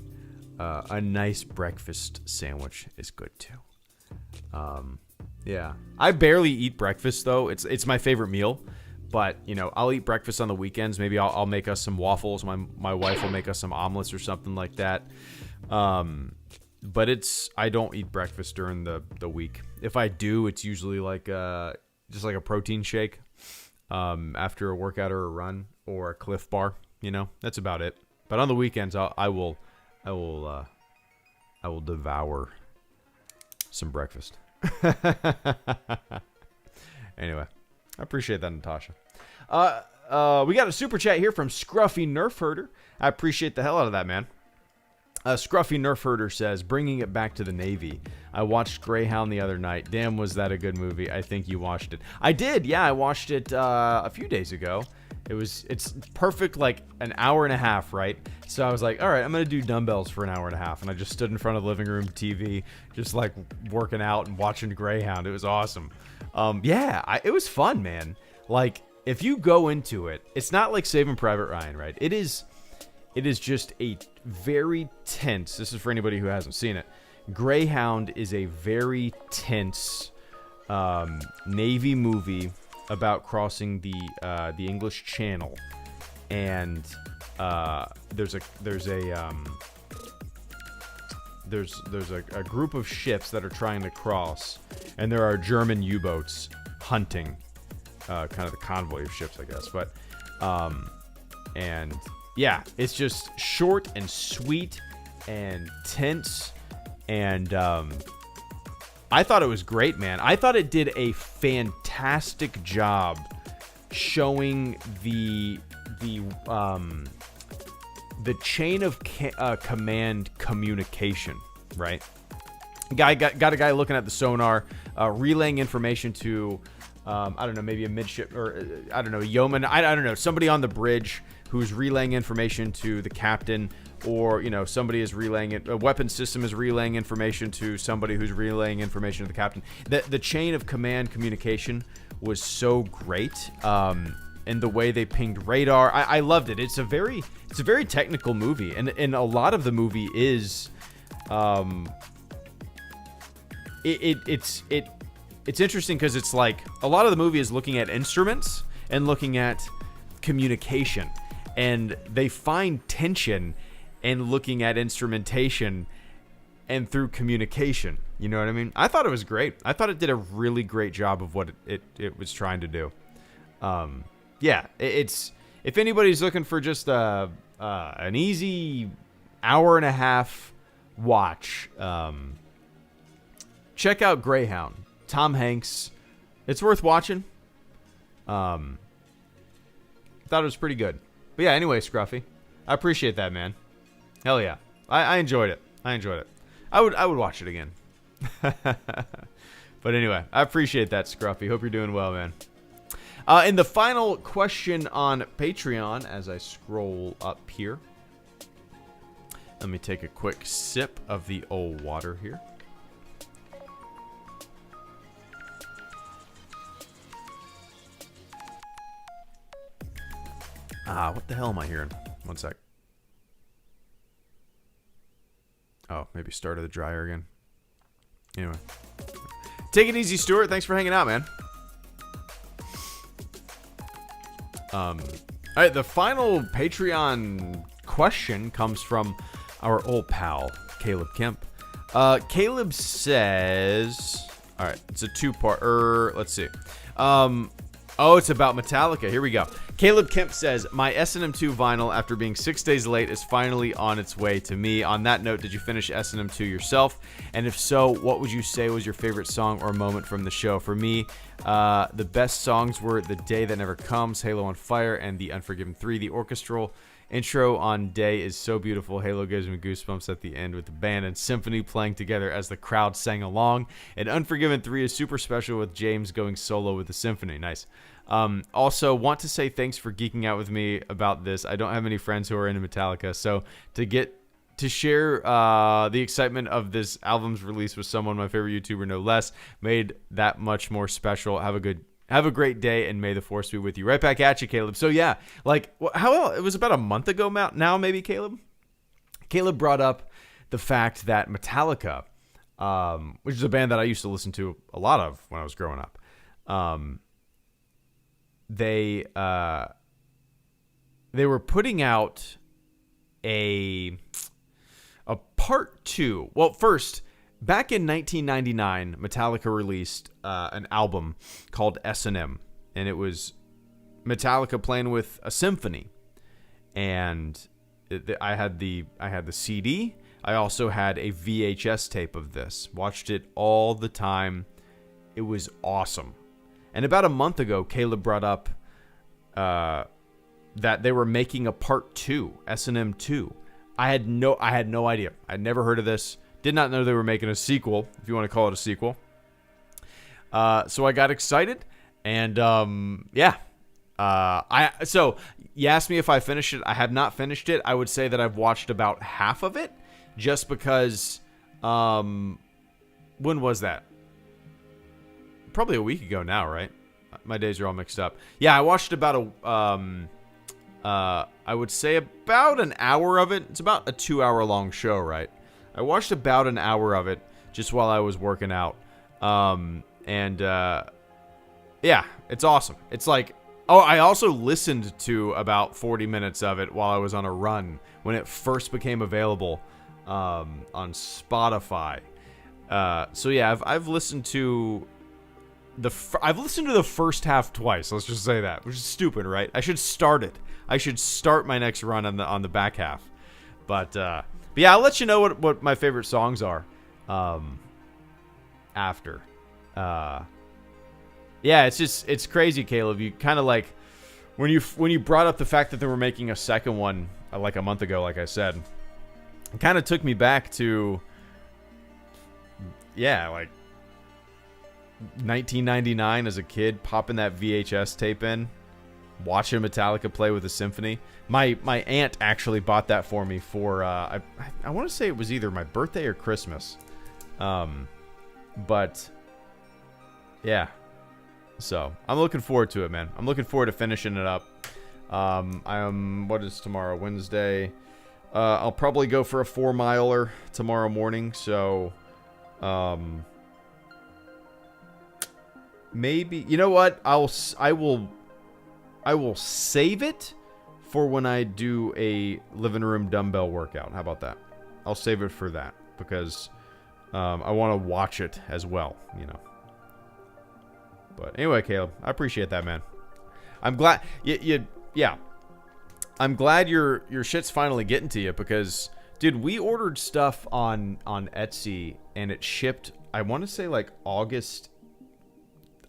A nice breakfast sandwich is good too. Yeah, I barely eat breakfast though. It's my favorite meal, but I'll eat breakfast on the weekends. Maybe I'll make us some waffles. My wife will make us some omelets or something like that. But I don't eat breakfast during the week. If I do, it's usually like just like a protein shake after a workout or a run, or a Cliff Bar. That's about it. But on the weekends, I will devour some breakfast. Anyway, I appreciate that, Natasha. We got a super chat here from Scruffy Nerf Herder. I appreciate the hell out of that, man. Scruffy Nerf Herder says, bringing it back to the Navy. I watched Greyhound the other night. Damn, was that a good movie. I think you watched it. I did. Yeah, I watched it a few days ago. It's perfect, like an hour and a half, right? So I was like, all right, I'm going to do dumbbells for an hour and a half. And I just stood in front of the living room TV, just like working out and watching Greyhound. It was awesome. It was fun, man. Like, if you go into it, it's not like Saving Private Ryan, right? It is just a very tense, this is for anybody who hasn't seen it, Greyhound is a very tense Navy movie about crossing the English Channel, and there's a group of ships that are trying to cross, and there are German U-boats hunting kind of the convoy of ships, I guess. But and yeah, it's just short and sweet and tense, and I thought it was great, man. I thought it did a fantastic job showing the chain of command communication, right? Got a guy looking at the sonar, relaying information to, I don't know, maybe a midship, or I don't know, yeoman. I don't know, somebody on the bridge who's relaying information to the captain, or somebody is relaying it. A weapon system is relaying information to somebody who's relaying information to the captain. The chain of command communication was so great, and the way they pinged radar, I loved it. It's a very technical movie, and a lot of the movie is, it's interesting because it's like a lot of the movie is looking at instruments and looking at communication, and they find tension and looking at instrumentation and through communication. You know what I mean? I thought it was great. I thought it did a really great job of what it was trying to do. It's, if anybody's looking for just an easy hour and a half watch, check out Greyhound. Tom Hanks. It's worth watching. Thought it was pretty good. But yeah, anyway, Scruffy, I appreciate that, man. Hell yeah. I enjoyed it. I would watch it again. But anyway, I appreciate that, Scruffy. Hope you're doing well, man. And the final question on Patreon, as I scroll up here. Let me take a quick sip of the old water here. What the hell am I hearing? One sec. Oh, maybe started the dryer again. Anyway. Take it easy, Stuart. Thanks for hanging out, man. All right, the final Patreon question comes from our old pal, Caleb Kemp. Caleb says, all right, it's a two-part, let's see. It's about Metallica. Here we go. Caleb Kemp says, my S&M 2 vinyl, after being 6 days late, is finally on its way to me. On that note, did you finish S&M 2 yourself? And if so, what would you say was your favorite song or moment from the show? For me, the best songs were The Day That Never Comes, Halo on Fire, and The Unforgiven 3. The orchestral intro on Day is so beautiful. Halo gives me goosebumps at the end with the band and symphony playing together as the crowd sang along. And Unforgiven 3 is super special with James going solo with the symphony. Nice. Also, want to say thanks for geeking out with me about this. I don't have many friends who are into Metallica, so to get to share the excitement of this album's release with someone, my favorite YouTuber no less, made that much more special. Have a great day, and may the force be with you. Right back at you, Caleb. So yeah, like it was about a month ago now, maybe, Caleb. Caleb brought up the fact that Metallica, which is a band that I used to listen to a lot of when I was growing up, they were putting out a part 2. Well, first, back in 1999, Metallica released an album called S&M, and it was Metallica playing with a symphony. And I had the CD. I also had a VHS tape of this. Watched it all the time. It was awesome. And about a month ago, Caleb brought up that they were making a part 2, S&M 2. I had no idea. I'd never heard of this. Did not know they were making a sequel, if you want to call it a sequel. So I got excited, and so you asked me if I finished it. I have not finished it. I would say that I've watched about half of it, just because. When was that? Probably a week ago now, right? My days are all mixed up. Yeah, I watched about I would say about an hour of it. It's about a 2-hour long show, right? I watched about an hour of it just while I was working out. Yeah, it's awesome. It's like, I also listened to about 40 minutes of it while I was on a run when it first became available on Spotify. So yeah, I've listened to the first half twice. Let's just say that, which is stupid, right? I should start it. I should start my next run on the back half. But yeah, I'll let you know what my favorite songs are after. Yeah, it's crazy, Caleb. You kind of like when you brought up the fact that they were making a second one like a month ago, like I said, it kind of took me back to like 1999 as a kid, popping that VHS tape in, watching Metallica play with a symphony. My aunt actually bought that for me for I want to say it was either my birthday or Christmas. But yeah. So, I'm looking forward to it, man. I'm looking forward to finishing it up. What is tomorrow? Wednesday. I'll probably go for a 4-miler tomorrow morning, so maybe, you know what? I will save it for when I do a living room dumbbell workout. How about that? I'll save it for that because I want to watch it as well, you know. But anyway, Caleb, I appreciate that, man. I'm glad yeah. I'm glad your shit's finally getting to you because, dude, we ordered stuff on Etsy and it shipped, I want to say like August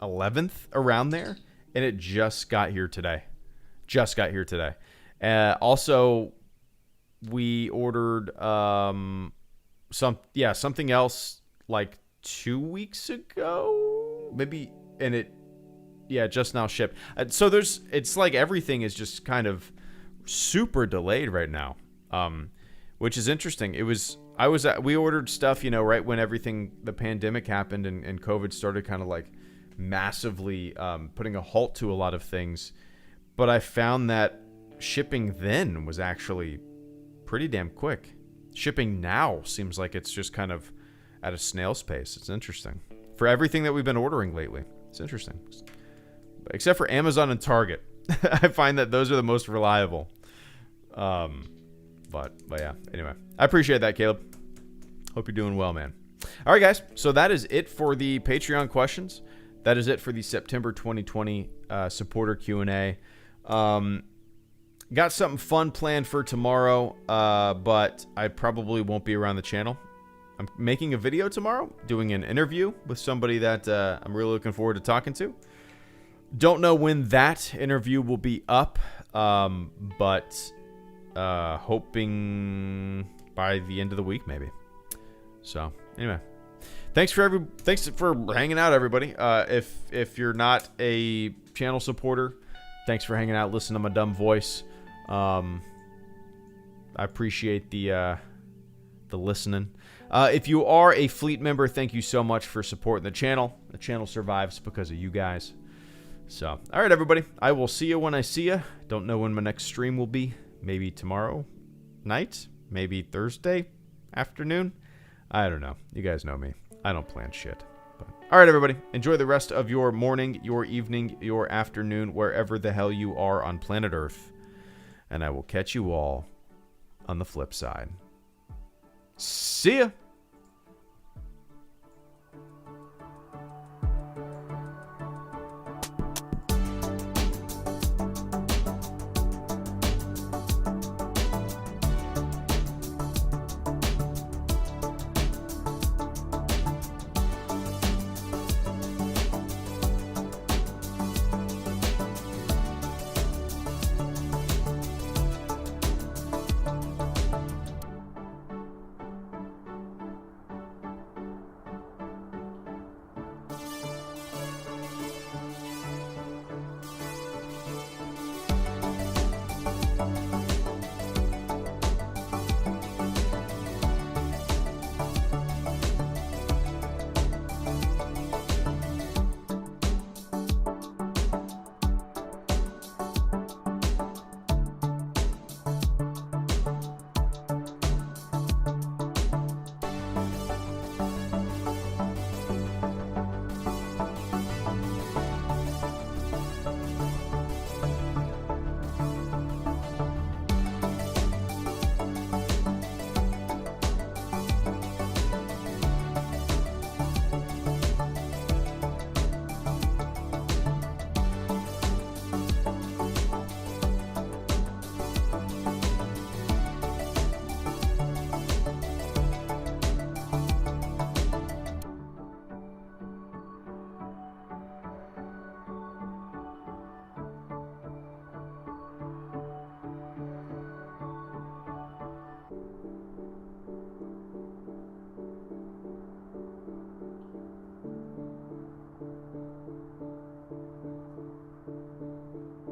11th, around there, and it just got here today. Also, we ordered something else like 2 weeks ago, maybe, and it just now shipped. So it's like everything is just kind of super delayed right now, which is interesting. We ordered stuff, you know, right when the pandemic happened and COVID started kind of like massively putting a halt to a lot of things. But I found that shipping then was actually pretty damn quick. Shipping now seems like it's just kind of at a snail's pace. It's interesting. for everything that we've been ordering lately. It's interesting. Except for Amazon and Target. I find that those are the most reliable. But yeah, anyway. I appreciate that, Caleb. Hope you're doing well, man. All right, guys. So that is it for the Patreon questions. That is it for the September 2020 supporter Q&A. Got something fun planned for tomorrow, but I probably won't be around the channel. I'm making a video tomorrow, doing an interview with somebody that I'm really looking forward to talking to. Don't know when that interview will be up, but hoping by the end of the week, maybe. So anyway, thanks for hanging out, everybody. If you're not a channel supporter, thanks for hanging out, listening to my dumb voice. I appreciate the listening. If you are a Fleet member, thank you so much for supporting the channel. The channel survives because of you guys. So, all right, everybody. I will see you when I see you. Don't know when my next stream will be. Maybe tomorrow night. Maybe Thursday afternoon. I don't know. You guys know me. I don't plan shit. But, all right, everybody. Enjoy the rest of your morning, your evening, your afternoon, wherever the hell you are on planet Earth. And I will catch you all on the flip side. See ya.